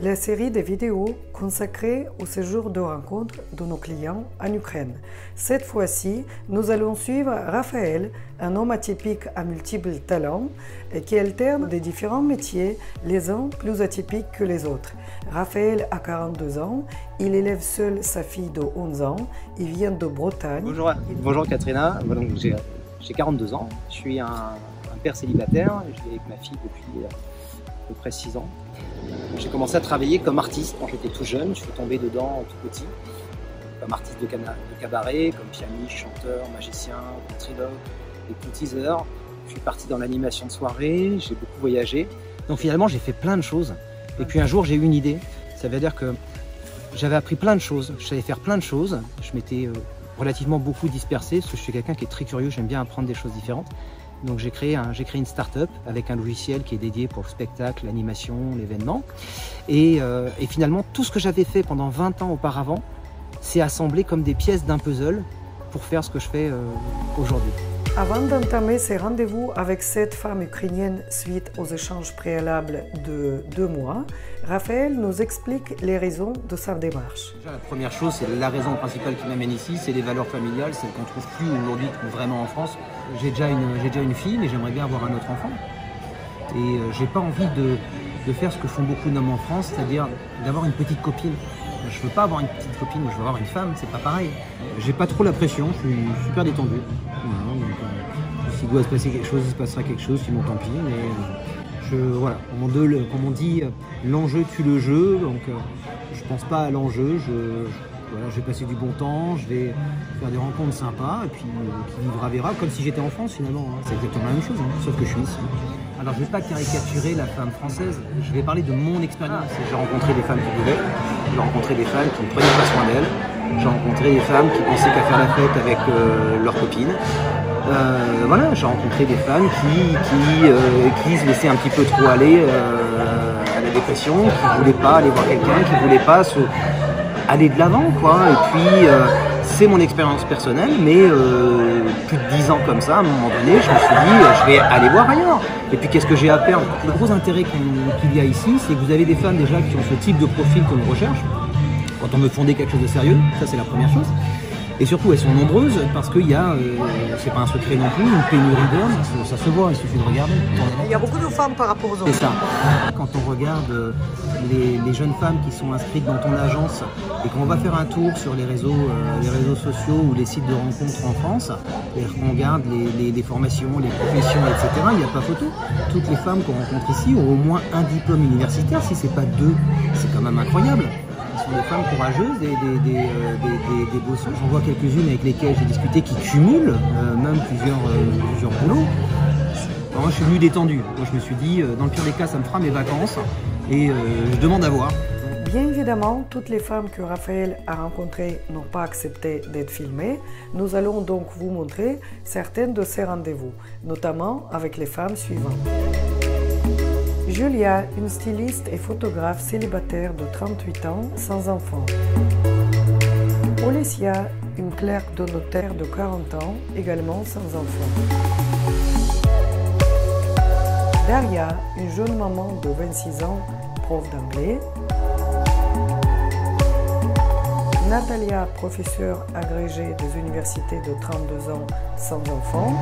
la série de vidéos consacrée au séjour de rencontre de nos clients en Ukraine. Cette fois-ci, nous allons suivre Raphaël, un homme atypique à multiples talents et qui alterne des différents métiers, les uns plus atypiques que les autres. Raphaël a 42 ans, il élève seul sa fille de 11 ans, il vient de Bretagne. Bonjour Katrina, j'ai 42 ans, je suis un père célibataire, je vis avec ma fille depuis à peu près 6 ans. J'ai commencé à travailler comme artiste quand j'étais tout jeune, je suis tombé dedans tout petit, comme artiste de cabaret, comme pianiste, chanteur, magicien, ventriloque, hypnotiseur. Je suis parti dans l'animation de soirée, j'ai beaucoup voyagé. Donc finalement j'ai fait plein de choses. Et puis un jour j'ai eu une idée, ça veut dire que j'avais appris plein de choses, je savais faire plein de choses, je m'étais relativement beaucoup dispersé parce que je suis quelqu'un qui est très curieux, j'aime bien apprendre des choses différentes. Donc j'ai créé une start-up avec un logiciel qui est dédié pour le spectacle, l'animation, l'événement. Et finalement, tout ce que j'avais fait pendant 20 ans auparavant, c'est assemblé comme des pièces d'un puzzle pour faire ce que je fais aujourd'hui. Avant d'entamer ces rendez-vous avec cette femme ukrainienne suite aux échanges préalables de 2 mois, Raphaël nous explique les raisons de sa démarche. Déjà, la première chose, c'est la raison principale qui m'amène ici, c'est les valeurs familiales, celles qu'on ne trouve plus aujourd'hui vraiment en France. J'ai déjà une fille, mais j'aimerais bien avoir un autre enfant. Et j'ai pas envie de faire ce que font beaucoup d'hommes en France, c'est-à-dire d'avoir une petite copine. Je veux pas avoir une petite copine, je veux avoir une femme, c'est pas pareil. J'ai pas trop la pression, je suis super détendu. Voilà, donc, s'il doit se passer quelque chose, il se passera quelque chose, sinon tant pis. Mais voilà, comme on dit, l'enjeu tue le jeu, donc je pense pas à l'enjeu. Voilà, je vais passer du bon temps, je vais faire des rencontres sympas, et puis qui vivra verra, comme si j'étais en France finalement. Hein. C'est exactement la même chose, hein, sauf que je suis ici. Alors je ne vais pas caricaturer la femme française, je vais parler de mon expérience. J'ai rencontré des femmes qui voulaient, j'ai rencontré des femmes qui ne prenaient pas soin d'elles, j'ai rencontré des femmes qui pensaient qu'à faire la fête avec leurs copines. Voilà, j'ai rencontré des femmes qui se laissaient un petit peu trop aller à la dépression, qui ne voulaient pas aller voir quelqu'un, qui ne voulaient pas aller de l'avant, quoi. Et puis c'est mon expérience personnelle, mais plus de 10 ans comme ça, à un moment donné, je me suis dit je vais aller voir ailleurs. Et puis qu'est-ce que j'ai à perdre? Le gros intérêt qu'il y a ici, c'est que vous avez des femmes déjà qui ont ce type de profil que l'on recherche. Quand on veut fonder quelque chose de sérieux, ça c'est la première chose. Et surtout, elles sont nombreuses parce qu'il y a, c'est pas un secret non plus, une pénurie d'hommes, ça se voit, il suffit de regarder. Il y a beaucoup de femmes par rapport aux hommes. C'est ça. Quand on regarde les jeunes femmes qui sont inscrites dans ton agence et qu'on va faire un tour sur les réseaux sociaux ou les sites de rencontres en France, et qu'on regarde les formations, les professions, etc., il n'y a pas photo. Toutes les femmes qu'on rencontre ici ont au moins un diplôme universitaire, si c'est pas 2, c'est quand même incroyable. Ce sont des femmes courageuses, des bosseuses. J'en vois quelques-unes avec lesquelles j'ai discuté qui cumulent même plusieurs boulots. Moi, je suis venu détendu. Moi, je me suis dit, dans le pire des cas, ça me fera mes vacances et je demande à voir. Bien évidemment, toutes les femmes que Raphaël a rencontrées n'ont pas accepté d'être filmées. Nous allons donc vous montrer certaines de ces rendez-vous, notamment avec les femmes suivantes. Julia, une styliste et photographe célibataire de 38 ans, sans enfant. Olesya, une clerc de notaire de 40 ans, également sans enfant. Daria, une jeune maman de 26 ans, prof d'anglais. Natalia, professeure agrégée des universités de 32 ans, sans enfant.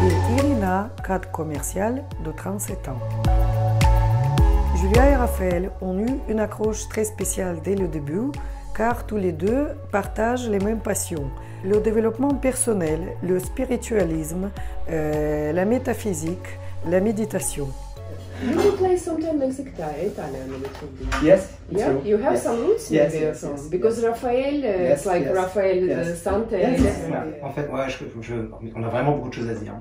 Et Irina, cadre commercial de 37 ans. Julia et Raphaël ont eu une accroche très spéciale dès le début, car tous les deux partagent les mêmes passions. Le développement personnel, le spiritualisme, la métaphysique, la méditation. You will play sometime in Italian a little bit. Yes. Yeah, you have some roots yes, maybe yes, from yes, because Raphael, it's like Raphael Sante. En fait, ouais, on a vraiment beaucoup de choses à se dire.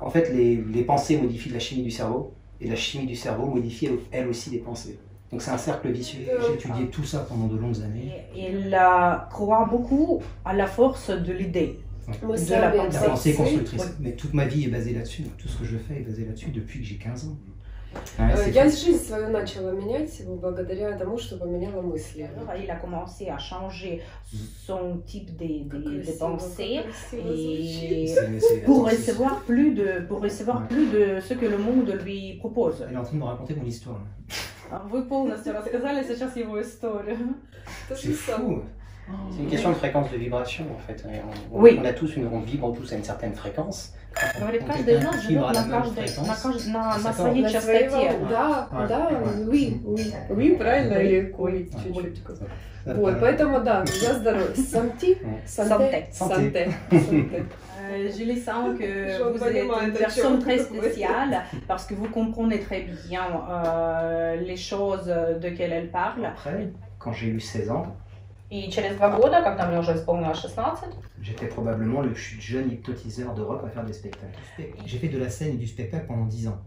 En fait, les pensées modifient la chimie du cerveau et la chimie du cerveau modifie elle aussi les pensées. Donc c'est un cercle vicieux. J'ai étudié tout ça pendant de longues années. Il croit beaucoup à la force de l'idée. Ouais. La pensée constructrice. Mais toute ma vie est basée là-dessus. Tout ce que je fais est basé là-dessus depuis que j'ai 15 ans. Я жизнь свою начала менять благодаря тому, что поменяла мысли. Il a commencé à changer son type de pensée et pour recevoir plus de ce que le monde lui propose. Elle est en train de me raconter mon histoire. Вы полностью рассказали сейчас его историю. C'est fou. C'est une question de fréquence de vibration en fait. Oui. On vibre tous à une certaine fréquence. Говорит, каждый из нас живет на своей частоте. Да, oui, правильно, или кой, чуть-чуть. Вот, поэтому да, я здоровье. Санте. Je les sens que vous êtes une personne très spéciale parce que vous comprenez très bien les choses de quelles elle parle. Après, quand j'ai eu 16 ans, И через 2 года, когда мне уже исполнилось 16, j'étais probablement le plus jeune hypnotiseur d'Europe à faire des spectacles. J'ai fait de la scène et du spectacle pendant 10 ans.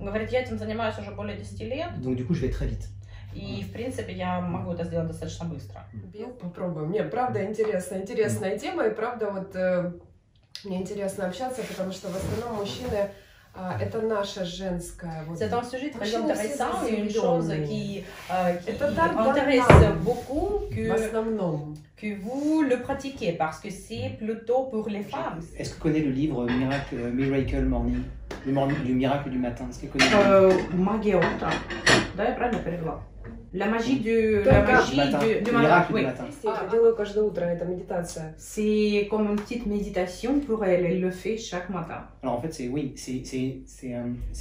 он говорит, я этим занимаюсь уже более 10 лет, Donc du coup, je vais très vite. и, в принципе, я могу это сделать достаточно быстро. Попробуем. Мне правда интересная тема, и правда вот мне интересно общаться, потому что в основном мужчины это наша женская. C'est un sujet très intéressant et une chose qui intéresse beaucoup que vous le pratiquez parce que c'est plutôt pour les femmes. Est-ce que tu connais le livre Miracle Morning, le miracle du matin? Est-ce que tu connais Магия утра. Да, я правильно перевела? La magie du miracle du matin. Я делаю каждое утро, это méditation. C'est comme une petite méditation pour elle. Elle le fait chaque matin. Alors en fait, c'est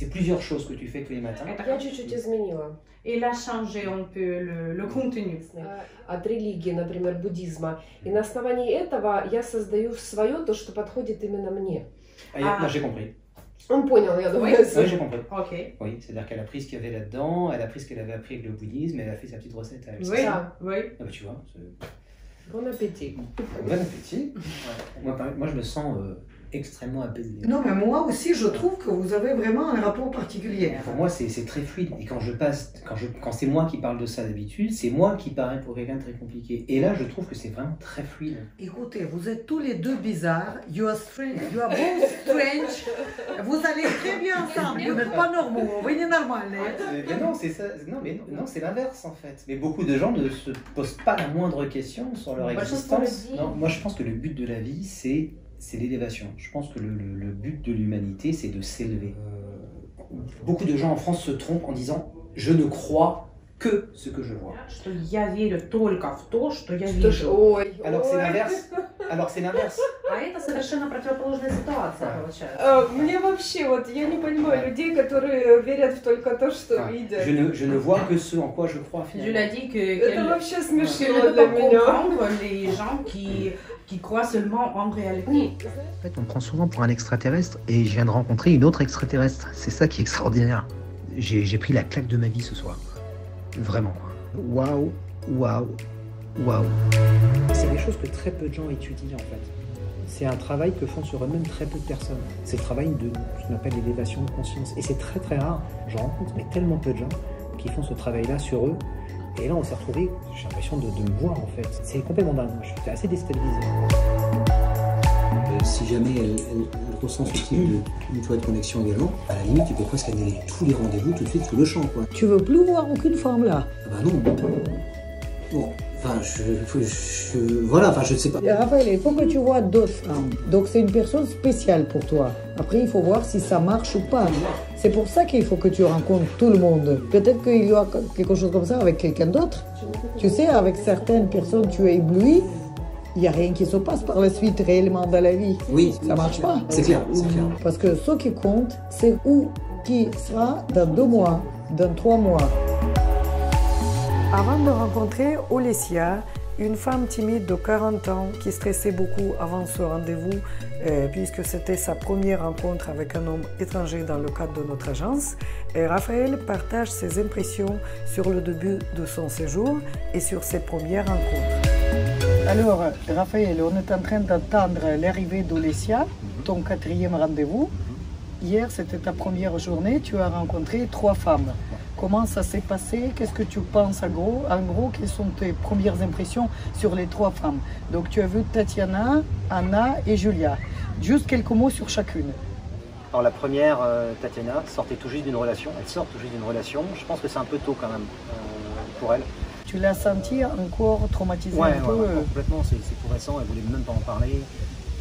plusieurs choses que tu fais tous les matins. Я чуть-чуть изменила. Elle a changé un peu le contenu. От религии, например, буддизма. И на основании этого я создаю свое, то, что подходит именно мне. Là, j'ai compris. Он понял, я думаю. Oui, j'ai compris. Ok. Oui, c'est-à-dire qu'elle a pris ce qu'il y avait là-dedans, elle a pris ce qu'elle avait appris avec le bouddhisme, elle a fait sa petite recette à elle. Oui, Ça. oui. Ah bah tu vois. Bon appétit. Bon appétit. Moi, je me sens extrêmement apaisé. Non, mais moi aussi, je trouve que vous avez vraiment un rapport particulier. Pour moi, c'est très fluide. Et quand c'est moi qui parle de ça d'habitude, c'est moi qui parais pour quelqu'un de très compliqué. Et là, je trouve que c'est vraiment très fluide. Écoutez, vous êtes tous les deux bizarres. You are strange. You are both strange. Vous allez très bien ensemble. Vous n'êtes pas normaux. Vous êtes normal. Mais non, c'est ça. Non, c'est l'inverse en fait. Mais beaucoup de gens ne se posent pas la moindre question sur leur existence. Non, moi, je pense que le but de la vie, c'est l'élévation. Je pense que le but de l'humanité, c'est de s'élever. Beaucoup de gens en France se trompent en disant « je ne crois que ce que je vois ». Что я верю только в то, что я вижу. Alors c'est l'inverse. А это совершенно противоположная ситуация получается. Мне вообще, вот я не понимаю людей, которые верят в только то, что видят. Je ne vois que ce en quoi je crois finalement. Je l'ai dit que Это вообще qu'elle смешно ne peut для pas меня. comprendre les gens qui croient seulement en réalité. En fait, on me prend souvent pour un extraterrestre et je viens de rencontrer une autre extraterrestre. C'est ça qui est extraordinaire. J'ai pris la claque de ma vie ce soir. Vraiment. Waouh, waouh, waouh. C'est des choses que très peu de gens étudient en fait. C'est un travail que font sur eux-mêmes très peu de personnes. C'est le travail de ce qu'on appelle l'élévation de conscience. Et c'est très très rare. J'en rencontre mais tellement peu de gens qui font ce travail-là sur eux. Et là, on s'est retrouvés, j'ai l'impression de me voir en fait. C'est complètement dingue. Je suis assez déstabilisé. Si jamais elle ressent ce type de connexion également, à la limite, tu peux presque annuler tous les rendez-vous tout de suite sous le champ, quoi. Tu veux plus voir aucune femme là? Bah non. Bon, enfin, voilà, enfin, je ne sais pas. Raphaël, il faut que tu vois d'autres femmes. Donc c'est une personne spéciale pour toi. Après, il faut voir si ça marche ou pas. C'est pour ça qu'il faut que tu rencontres tout le monde. Peut-être qu'il y a quelque chose comme ça avec quelqu'un d'autre. Tu sais, avec certaines personnes, tu es ébloui. Il n'y a rien qui se passe par la suite réellement dans la vie. Oui. Ça marche pas. C'est clair, c'est clair. Parce que ce qui compte, c'est où qui sera dans 2 mois, dans 3 mois. Avant de rencontrer Olesia, une femme timide de 40 ans qui stressait beaucoup avant ce rendez-vous, puisque c'était sa première rencontre avec un homme étranger dans le cadre de notre agence, Raphaël partage ses impressions sur le début de son séjour et sur ses premières rencontres. Alors, Raphaël, on est en train d'attendre l'arrivée d'Olesia, ton 4e rendez-vous. Hier, c'était ta première journée, tu as rencontré 3 femmes. Comment ça s'est passé? Qu'est-ce que tu penses en gros, quelles sont tes premières impressions sur les 3 femmes? Donc, tu as vu Tatiana, Anna et Julia. Juste quelques mots sur chacune. Alors la première, Tatiana, sortait tout juste d'une relation. Elle sort tout juste d'une relation. Je pense que c'est un peu tôt quand même pour elle. Tu l'as senti encore traumatisée Ouais, un peu complètement. C'est tout récent. Elle voulait même pas en parler.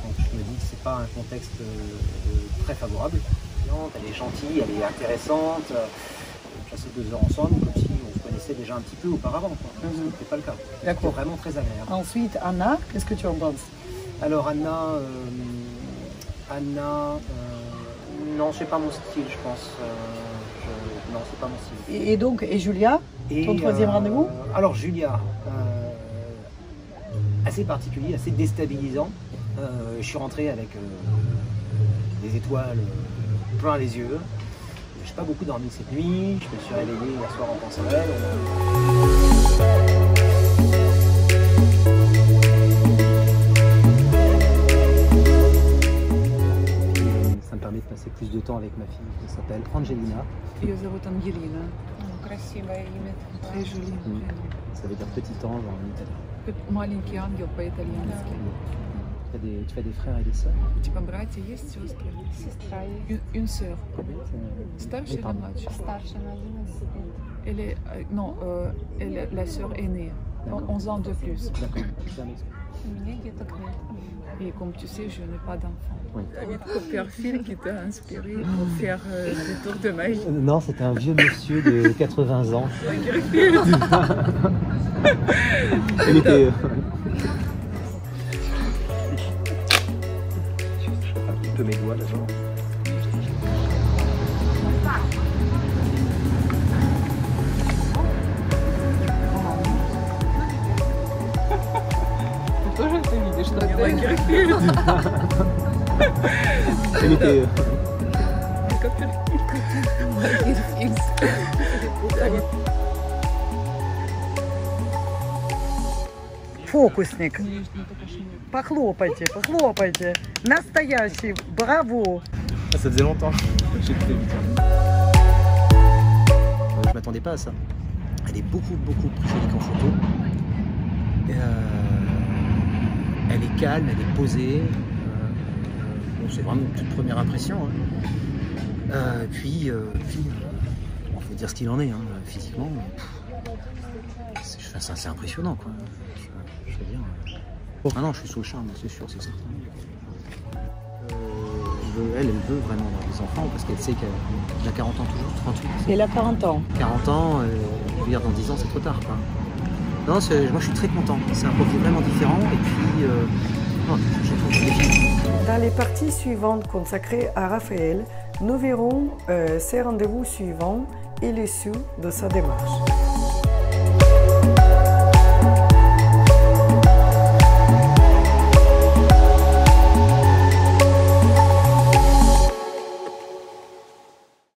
Donc je me dis que c'est pas un contexte très favorable. Elle est gentille, elle est intéressante. On passait 2 heures ensemble, comme si on se connaissait déjà un petit peu auparavant. Ce n'était pas le cas. C'était vraiment très agréable. Ensuite, Anna, qu'est-ce que tu en penses? Alors Anna, non, c'est pas mon style, je pense. Non, c'est pas mon style. Et donc, et Julia, ton troisième rendez-vous? Alors Julia, assez particulier, assez déstabilisant. Je suis rentré avec des étoiles plein les yeux. Je n'ai pas beaucoup dormi cette nuit. Je me suis réveillé hier soir en pensant à elle. Ça me permet de passer plus de temps avec ma fille qui s'appelle Angelina. Ее зовут Ангелина. Красивое имя. Très joli. Ça veut dire petit ange en italien. Маленький ангел по-итальянски. Tu as des frères et des sœurs? У тебя братья есть, сестры? Сестра есть. Une sœur. Старшая или младшая? Старшая на 11 лет. Elle est, non, elle est la sœur aînée. 11 ans de plus. D'accord. У меня где-то год. Et comme tu sais, je n'ai pas d'enfant. Oui. David Copperfield qui t'a inspiré pour faire le tour de magie. Non, c'était un vieux monsieur de 80 ans. Elle était... Je frappe un peu mes doigts là-dedans. Ты тоже это видишь, что Copperfield. Elle était... Фокусник. Похлопайте, похлопайте. Настоящий, браво. Ça faisait longtemps. J'ai très vite. Je m'attendais pas à ça. Elle est beaucoup plus jolie qu'en photo. Elle est calme, elle est posée. Bon, c'est vraiment une toute première impression. Hein. Puis, bon, faut dire ce qu'il en est, hein, physiquement. C'est assez impressionnant, quoi. Je veux dire. Ah non, je suis sous le charme, c'est sûr, c'est certain. Elle veut vraiment avoir des enfants parce qu'elle sait qu'elle a 40 ans toujours, 38. Elle a 40 ans. 40 ans, je veux dire dans 10 ans c'est trop tard, quoi. Non, moi je suis très content, c'est un profil vraiment différent et puis non, je trouve magnifique. Dans les parties suivantes consacrées à Raphaël, nous verrons ses rendez-vous suivants et l'issue de sa démarche.